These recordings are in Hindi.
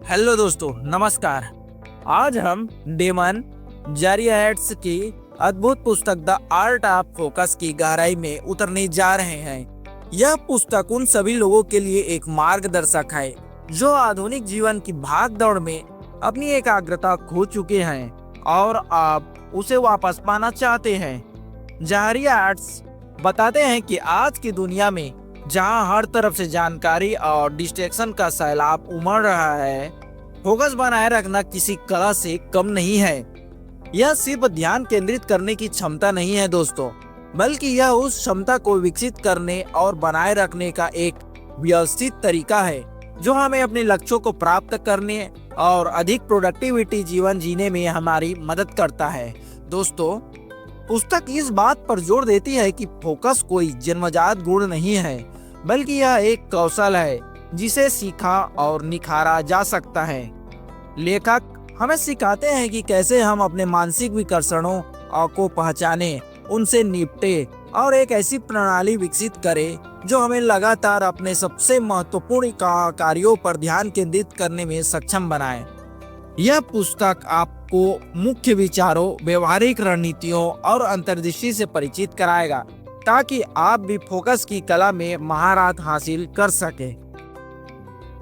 हेलो दोस्तों, नमस्कार। आज हम डेमन जारियाट्स की अद्भुत पुस्तक द आर्ट ऑफ फोकस की गहराई में उतरने जा रहे हैं। यह पुस्तक उन सभी लोगों के लिए एक मार्गदर्शक है जो आधुनिक जीवन की भागदौड़ में अपनी एकाग्रता खो चुके हैं और आप उसे वापस पाना चाहते हैं। जारियाट्स बताते हैं कि आज की दुनिया में जहां हर तरफ से जानकारी और डिस्ट्रैक्शन का सैलाब उमड़ रहा है, फोकस बनाए रखना किसी कला से कम नहीं है। यह सिर्फ ध्यान केंद्रित करने की क्षमता नहीं है दोस्तों, बल्कि यह उस क्षमता को विकसित करने और बनाए रखने का एक व्यवस्थित तरीका है जो हमें अपने लक्ष्यों को प्राप्त करने और अधिक प्रोडक्टिविटी जीवन जीने में हमारी मदद करता है। दोस्तों, पुस्तक इस बात पर जोर देती है कि फोकस कोई जन्मजात गुण नहीं है, बल्कि यह एक कौशल है जिसे सीखा और निखारा जा सकता है। लेखक हमें सिखाते हैं कि कैसे हम अपने मानसिक विकर्षणों को पहचाने, उनसे निपटे और एक ऐसी प्रणाली विकसित करें जो हमें लगातार अपने सबसे महत्वपूर्ण कार्यों पर ध्यान केंद्रित करने में सक्षम बनाए। यह पुस्तक आपको मुख्य विचारों, व्यवहारिक रणनीतियों और अंतर्दृष्टि से परिचित कराएगा ताकि आप भी फोकस की कला में महारत हासिल कर सके।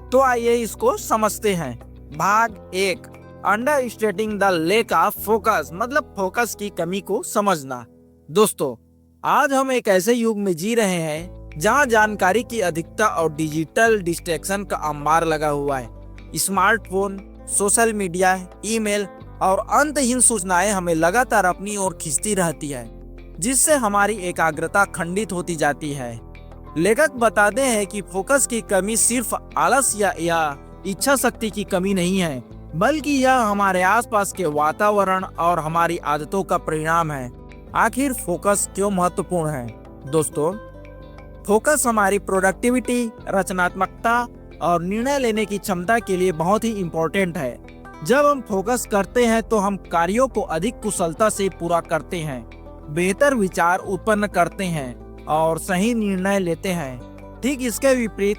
तो आइए इसको समझते हैं। भाग 1, understanding the lack of focus, मतलब फोकस की कमी को समझना। दोस्तों, आज हम एक ऐसे युग में जी रहे हैं जहां जानकारी की अधिकता और डिजिटल डिस्ट्रैक्शन का अंबार लगा हुआ है। स्मार्टफोन, सोशल मीडिया, ईमेल और अंतहीन सूचनाएं हमें लगातार अपनी ओर खींचती रहती है, जिससे हमारी एकाग्रता खंडित होती जाती है। लेखक बताते हैं कि फोकस की कमी सिर्फ आलस या इच्छा शक्ति की कमी नहीं है, बल्कि यह हमारे आसपास के वातावरण और हमारी आदतों का परिणाम है। आखिर फोकस क्यों महत्वपूर्ण है? दोस्तों, फोकस हमारी प्रोडक्टिविटी, रचनात्मकता और निर्णय लेने की क्षमता के लिए बहुत ही इम्पोर्टेंट है। जब हम फोकस करते हैं तो हम कार्यों को अधिक कुशलता से पूरा करते हैं, बेहतर विचार उत्पन्न करते हैं और सही निर्णय लेते हैं। ठीक इसके विपरीत,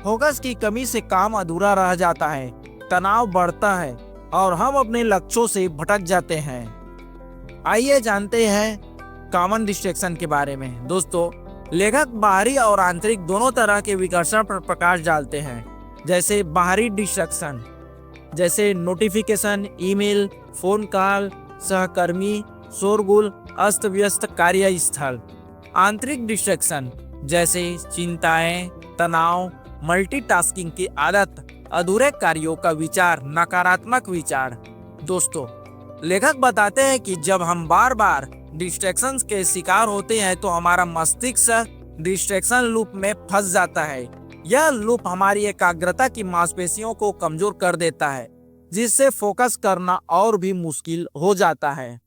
फोकस की कमी से काम अधूरा रह जाता है, तनाव बढ़ता है और हम अपने लक्ष्यों से भटक जाते हैं। आइए जानते हैं कॉमन डिस्ट्रैक्शन के बारे में। दोस्तों, लेखक बाहरी और आंतरिक दोनों तरह के विकर्षण पर प्रकाश डालते हैं। जैसे बाहरी डिस्ट्रैक्शन जैसे नोटिफिकेशन, ईमेल, फोन कॉल, सहकर्मी, शोरगुल, अस्त व्यस्त कार्यस्थल। आंतरिक डिस्ट्रैक्शन जैसे चिंताएं, तनाव, मल्टीटास्किंग की आदत, अधूरे कार्यों का विचार, नकारात्मक विचार। दोस्तों, लेखक बताते हैं कि जब हम बार बार डिस्ट्रैक्शंस के शिकार होते हैं तो हमारा मस्तिष्क डिस्ट्रैक्शन लूप में फंस जाता है। यह लूप हमारी एकाग्रता की मांसपेशियों को कमजोर कर देता है, जिससे फोकस करना और भी मुश्किल हो जाता है।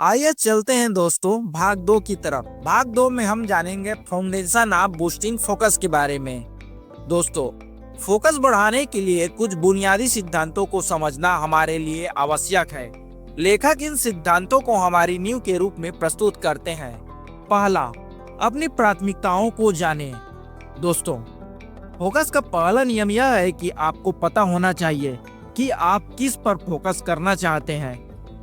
आइए चलते हैं दोस्तों भाग 2 की तरफ। भाग 2 में हम जानेंगे फाउंडेशन ऑफ बूस्टिंग फोकस के बारे में। दोस्तों, फोकस बढ़ाने के लिए कुछ बुनियादी सिद्धांतों को समझना हमारे लिए आवश्यक है। लेखक इन सिद्धांतों को हमारी नींव के रूप में प्रस्तुत करते हैं। पहला, अपनी प्राथमिकताओं को जानें। दोस्तों, फोकस का पहला नियम यह है कि आपको पता होना चाहिए कि आप किस पर फोकस करना चाहते हैं।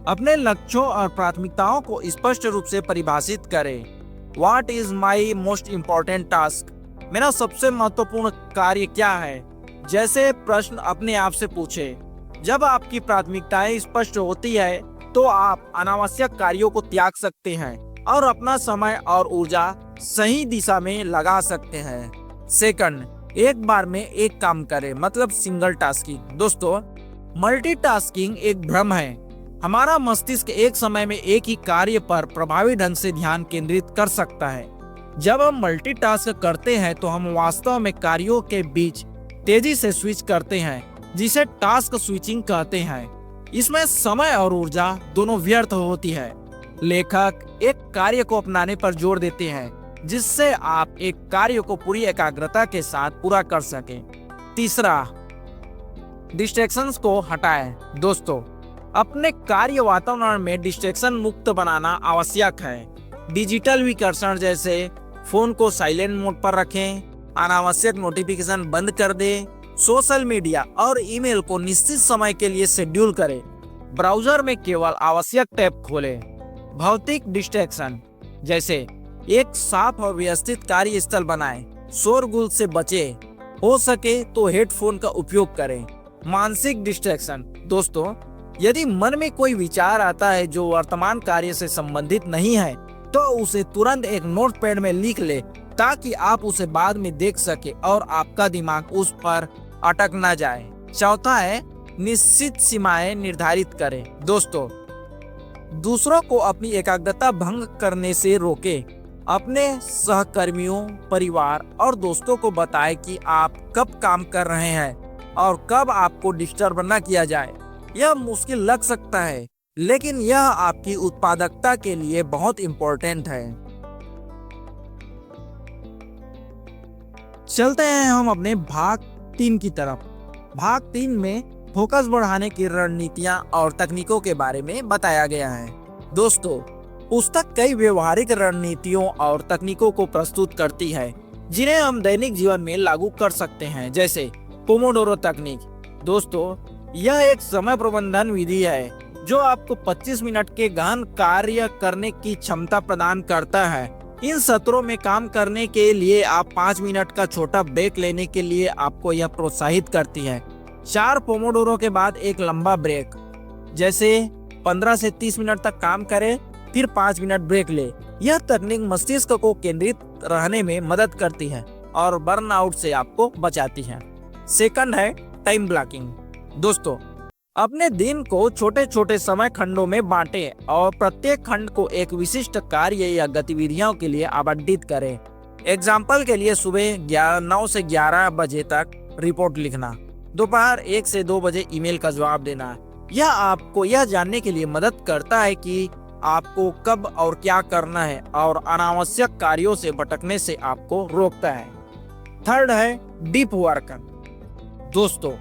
अपने लक्ष्यों और प्राथमिकताओं को स्पष्ट रूप से परिभाषित करें। What is my most important task? मेरा सबसे महत्वपूर्ण कार्य क्या है? जैसे प्रश्न अपने आप से पूछें। जब आपकी प्राथमिकताएं स्पष्ट होती है तो आप अनावश्यक कार्यों को त्याग सकते हैं और अपना समय और ऊर्जा सही दिशा में लगा सकते हैं। सेकंड, एक बार में एक काम करें, मतलब सिंगल टास्किंग। दोस्तों, मल्टीटास्किंग एक भ्रम है। हमारा मस्तिष्क एक समय में एक ही कार्य पर प्रभावी ढंग से ध्यान केंद्रित कर सकता है। जब हम मल्टीटास्क करते हैं तो हम वास्तव में कार्यों के बीच तेजी से स्विच करते हैं, जिसे टास्क स्विचिंग कहते हैं। इसमें समय और ऊर्जा दोनों व्यर्थ होती है। लेखक एक कार्य को अपनाने पर जोर देते हैं जिससे आप एक कार्य को पूरी एकाग्रता के साथ पूरा कर सकें। तीसरा, डिस्ट्रैक्शंस को हटाएं। दोस्तों, अपने कार्य वातावरण में डिस्ट्रैक्शन मुक्त बनाना आवश्यक है। डिजिटल विकर्षण जैसे फोन को साइलेंट मोड पर रखें, अनावश्यक नोटिफिकेशन बंद कर दें, सोशल मीडिया और ईमेल को निश्चित समय के लिए शेड्यूल करें। ब्राउजर में केवल आवश्यक टैब खोलें। भौतिक डिस्ट्रैक्शन जैसे एक साफ और व्यवस्थित कार्यस्थल बनाएं। शोरगुल से बचें। हो सके तो हेडफोन का उपयोग करें। मानसिक डिस्ट्रैक्शन दोस्तों, यदि मन में कोई विचार आता है जो वर्तमान कार्य से संबंधित नहीं है तो उसे तुरंत एक नोटपैड में लिख ले ताकि आप उसे बाद में देख सके और आपका दिमाग उस पर अटक न जाए। चौथा है निश्चित सीमाएं निर्धारित करें। दोस्तों, दूसरों को अपनी एकाग्रता भंग करने से रोकें। अपने सहकर्मियों, परिवार और दोस्तों को बताएं कि आप कब काम कर रहे हैं और कब आपको डिस्टर्ब न किया जाए। यह मुश्किल लग सकता है, लेकिन यह आपकी उत्पादकता के लिए बहुत इम्पोर्टेंट है। चलते हैं हम अपने भाग 3 की तरफ। भाग 3 में फोकस बढ़ाने की रणनीतियां और तकनीकों के बारे में बताया गया है। दोस्तों, पुस्तक कई व्यवहारिक रणनीतियों और तकनीकों को प्रस्तुत करती है जिन्हें हम दैनिक जीवन में लागू कर सकते हैं, जैसे पोमोडोरो तकनीक। दोस्तों, यह एक समय प्रबंधन विधि है जो आपको 25 मिनट के गहन कार्य करने की क्षमता प्रदान करता है। इन सत्रों में काम करने के लिए आप 5 मिनट का छोटा ब्रेक लेने के लिए आपको यह प्रोत्साहित करती है। 4 पोमोडोरो के बाद एक लंबा ब्रेक, जैसे 15 से 30 मिनट तक काम करें फिर 5 मिनट ब्रेक ले। यह तकनीक मस्तिष्क को केंद्रित रहने में मदद करती है और बर्नआउट से आपको बचाती है। सेकंड है टाइम ब्लॉकिंग। दोस्तों, अपने दिन को छोटे छोटे समय खंडों में बांटें और प्रत्येक खंड को एक विशिष्ट कार्य या गतिविधियों के लिए आवंटित करें। एग्जाम्पल के लिए सुबह 9 से 11 बजे तक रिपोर्ट लिखना, दोपहर 1 से 2 बजे ईमेल का जवाब देना। यह आपको यह जानने के लिए मदद करता है कि आपको कब और क्या करना है और अनावश्यक कार्यों से भटकने से आपको रोकता है। थर्ड है डीप वर्क। दोस्तों,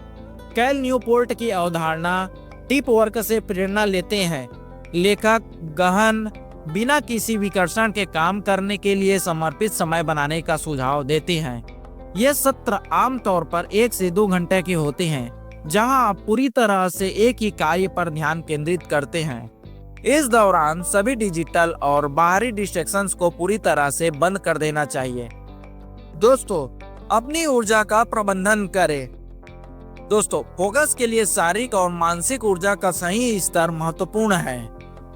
कैल न्यूपोर्ट की अवधारणा डीप वर्क से प्रेरणा लेते हैं। लेखक गहन, बिना किसी विकर्षण के काम करने के लिए समर्पित समय बनाने का सुझाव देते हैं। ये सत्र आमतौर पर 1 से 2 घंटे के होते हैं, जहां आप पूरी तरह से एक ही कार्य पर ध्यान केंद्रित करते हैं। इस दौरान सभी डिजिटल और बाहरी डिस्ट्रैक्शंस को पूरी तरह से बंद कर देना चाहिए। दोस्तों, अपनी ऊर्जा का प्रबंधन करें। दोस्तों, फोकस के लिए शारीरिक और मानसिक ऊर्जा का सही स्तर महत्वपूर्ण है,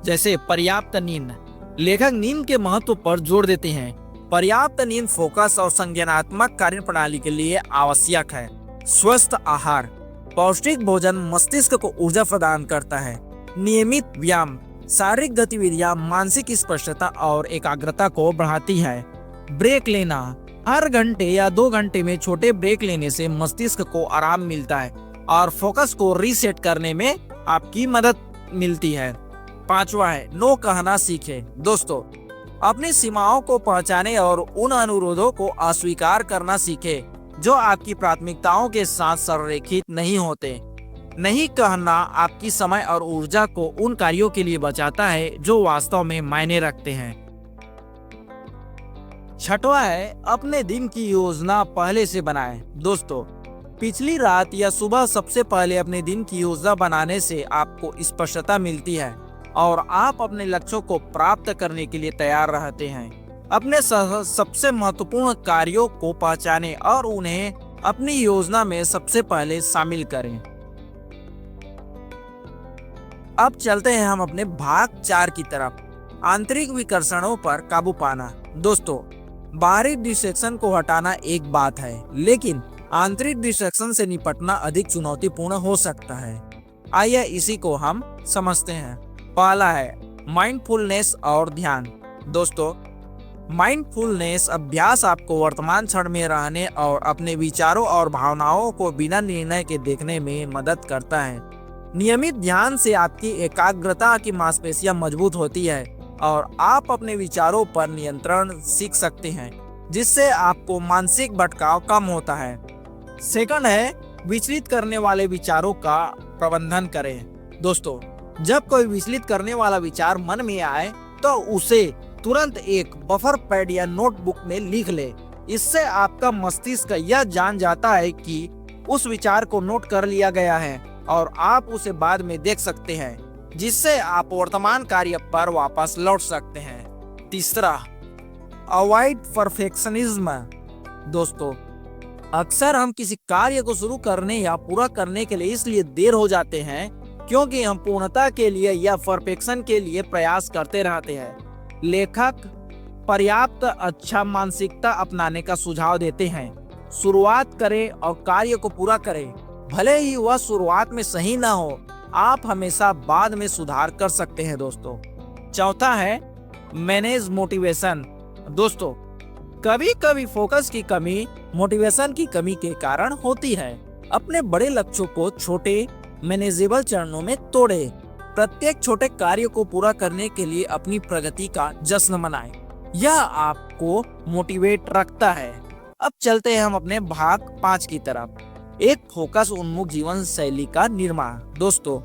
जैसे पर्याप्त नींद। लेखक नींद के महत्व पर जोर देते हैं। पर्याप्त नींद फोकस और संज्ञानात्मक कार्यप्रणाली के लिए आवश्यक है। स्वस्थ आहार, पौष्टिक भोजन मस्तिष्क को ऊर्जा प्रदान करता है। नियमित व्यायाम, शारीरिक गतिविधियां मानसिक स्पष्टता और एकाग्रता को बढ़ाती है। ब्रेक लेना, हर घंटे या 2 घंटे में छोटे ब्रेक लेने से मस्तिष्क को आराम मिलता है और फोकस को रीसेट करने में आपकी मदद मिलती है। 5वां है नो कहना सीखें। दोस्तों, अपनी सीमाओं को पहचाने और उन अनुरोधों को अस्वीकार करना सीखें जो आपकी प्राथमिकताओं के साथ संरेखित नहीं होते। नहीं कहना आपकी समय और ऊर्जा को उन कार्यों के लिए बचाता है जो वास्तव में मायने रखते हैं। 6वां है अपने दिन की योजना पहले से बनाएं। दोस्तों, पिछली रात या सुबह सबसे पहले अपने दिन की योजना बनाने से आपको स्पष्टता मिलती है और आप अपने लक्ष्यों को प्राप्त करने के लिए तैयार रहते हैं। अपने सबसे महत्वपूर्ण कार्यों को पहचानें और उन्हें अपनी योजना में सबसे पहले शामिल करें। अब चलते हैं हम अपने भाग 4 की तरफ, आंतरिक विकर्षणों पर काबू पाना। दोस्तों, बाहरी डिस्ट्रैक्शन को हटाना एक बात है, लेकिन आंतरिक डिस्ट्रैक्शन से निपटना अधिक चुनौतीपूर्ण हो सकता है। आइए इसी को हम समझते हैं। पहला है माइंडफुलनेस और ध्यान। दोस्तों, माइंडफुलनेस अभ्यास आपको वर्तमान क्षण में रहने और अपने विचारों और भावनाओं को बिना निर्णय के देखने में मदद करता है। नियमित ध्यान से आपकी एकाग्रता की मांसपेशियां मजबूत होती है और आप अपने विचारों पर नियंत्रण सीख सकते हैं, जिससे आपको मानसिक भटकाव कम होता है। सेकंड है विचलित करने वाले विचारों का प्रबंधन करें। दोस्तों, जब कोई विचलित करने वाला विचार मन में आए तो उसे तुरंत एक बफर पैड या नोटबुक में लिख ले। इससे आपका मस्तिष्क यह जान जाता है कि उस विचार को नोट कर लिया गया है और आप उसे बाद में देख सकते हैं, जिससे आप वर्तमान कार्य पर वापस लौट सकते हैं। तीसरा, अवॉइड परफेक्शनिज्म। दोस्तों, अक्सर हम किसी कार्य को शुरू करने या पूरा करने के लिए इसलिए देर हो जाते हैं क्योंकि हम पूर्णता के लिए या परफेक्शन के लिए प्रयास करते रहते हैं। लेखक पर्याप्त अच्छा मानसिकता अपनाने का सुझाव देते हैं। शुरुआत करें और कार्य को पूरा करें, भले ही वह शुरुआत में सही ना हो, आप हमेशा बाद में सुधार कर सकते हैं। दोस्तों, चौथा है मैनेज मोटिवेशन। दोस्तों, कभी कभी फोकस की कमी मोटिवेशन की कमी के कारण होती है। अपने बड़े लक्ष्यों को छोटे मैनेजेबल चरणों में तोड़े। प्रत्येक छोटे कार्य को पूरा करने के लिए अपनी प्रगति का जश्न मनाएं। यह आपको मोटिवेट रखता है। अब चलते हैं हम अपने भाग 5 की तरफ। एक फोकस उन्मुख जीवन शैली का निर्माण। दोस्तों,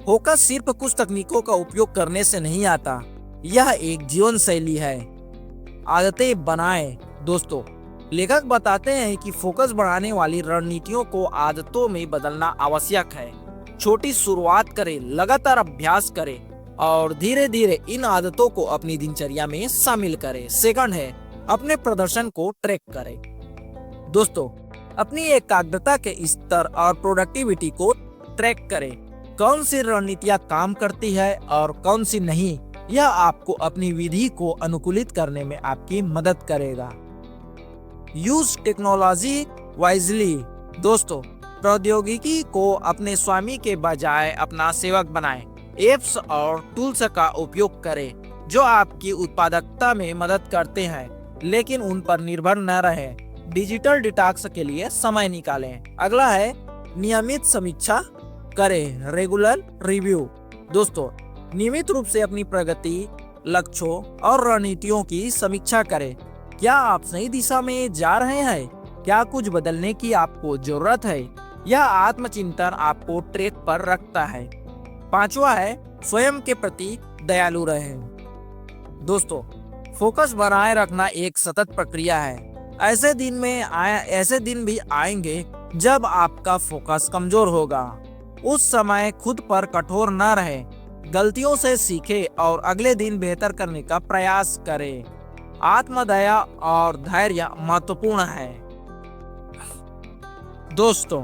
फोकस सिर्फ कुछ तकनीकों का उपयोग करने से नहीं आता, यह एक जीवन शैली है। आदतें बनाएं। दोस्तों, लेखक बताते हैं कि फोकस बढ़ाने वाली रणनीतियों को आदतों में बदलना आवश्यक है। छोटी शुरुआत करें, लगातार अभ्यास करें और धीरे धीरे इन आदतों को अपनी दिनचर्या में शामिल करें। सेकंड है अपने प्रदर्शन को ट्रैक करें। दोस्तों, अपनी एकाग्रता के स्तर और प्रोडक्टिविटी को ट्रैक करें। कौन सी रणनीतियां काम करती है और कौन सी नहीं, यह आपको अपनी विधि को अनुकूलित करने में आपकी मदद करेगा। Use technology wisely. दोस्तों, प्रौद्योगिकी को अपने स्वामी के बजाय अपना सेवक बनाएं। एप्स और टूल्स का उपयोग करें जो आपकी उत्पादकता में मदद करते हैं, लेकिन उन पर निर्भर न रहें। डिजिटल डिटॉक्स के लिए समय निकालें। अगला है नियमित समीक्षा करें, रेगुलर रिव्यू। दोस्तों, नियमित रूप से अपनी प्रगति, लक्ष्यों और रणनीतियों की समीक्षा करें। क्या आप सही दिशा में जा रहे हैं? क्या कुछ बदलने की आपको जरूरत है? यह आत्मचिंतन आपको ट्रैक पर रखता है। पांचवा है स्वयं के प्रति दयालु रहें। दोस्तों, फोकस बनाए रखना एक सतत प्रक्रिया है। ऐसे दिन भी आएंगे जब आपका फोकस कमजोर होगा। उस समय खुद पर कठोर न रहें, गलतियों से सीखें और अगले दिन बेहतर करने का प्रयास करें। आत्मदया और धैर्य महत्वपूर्ण है। दोस्तों,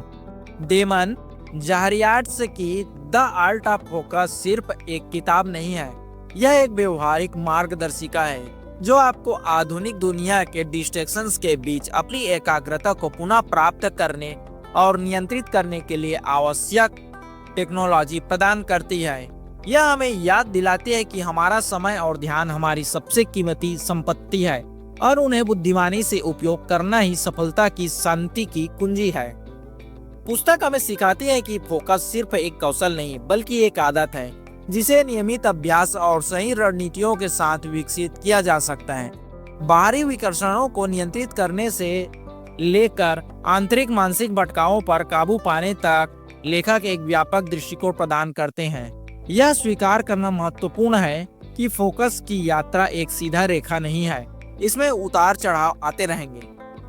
डेमन जारियाट्स की द आर्ट ऑफ फोकस सिर्फ एक किताब नहीं है, यह एक व्यवहारिक मार्गदर्शिका है जो आपको आधुनिक दुनिया के डिस्ट्रैक्शंस के बीच अपनी एकाग्रता को पुनः प्राप्त करने और नियंत्रित करने के लिए आवश्यक टेक्नोलॉजी प्रदान करती है। यह हमें याद दिलाती है कि हमारा समय और ध्यान हमारी सबसे कीमती संपत्ति है और उन्हें बुद्धिमानी से उपयोग करना ही सफलता की शांति की कुंजी है। पुस्तक हमें सिखाती है कि फोकस सिर्फ एक कौशल नहीं बल्कि एक आदत है जिसे नियमित अभ्यास और सही रणनीतियों के साथ विकसित किया जा सकता है। बाहरी विकर्षणों को नियंत्रित करने से लेकर आंतरिक मानसिक भटकाओं पर काबू पाने तक लेखक एक व्यापक दृष्टिकोण प्रदान करते हैं। यह स्वीकार करना महत्वपूर्ण है कि फोकस की यात्रा एक सीधा रेखा नहीं है, इसमें उतार चढ़ाव आते रहेंगे।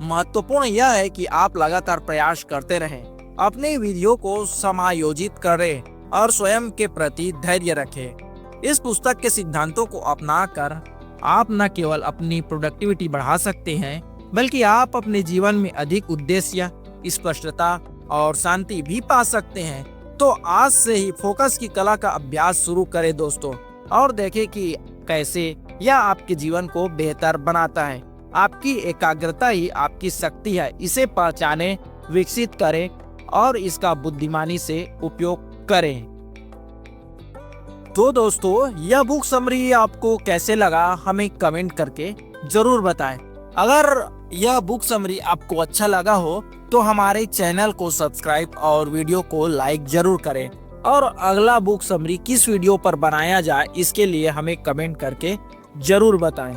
महत्वपूर्ण यह है कि आप लगातार प्रयास करते रहें, अपनी विधियों को समायोजित करें और स्वयं के प्रति धैर्य रखें। इस पुस्तक के सिद्धांतों को अपनाकर आप न केवल अपनी प्रोडक्टिविटी बढ़ा सकते हैं बल्कि आप अपने जीवन में अधिक उद्देश्य, स्पष्टता और शांति भी पा सकते हैं। तो आज से ही फोकस की कला का अभ्यास शुरू करें दोस्तों, और देखें कि कैसे यह आपके जीवन को बेहतर बनाता है। आपकी एकाग्रता ही आपकी शक्ति है, इसे पहचानें, विकसित करें और इसका बुद्धिमानी से उपयोग करें। तो दोस्तों, यह बुक समरी आपको कैसे लगा हमें कमेंट करके जरूर बताएं। अगर यह बुक समरी आपको अच्छा लगा हो तो हमारे चैनल को सब्सक्राइब और वीडियो को लाइक जरूर करें, और अगला बुक समरी किस वीडियो पर बनाया जाए इसके लिए हमें कमेंट करके जरूर बताएं।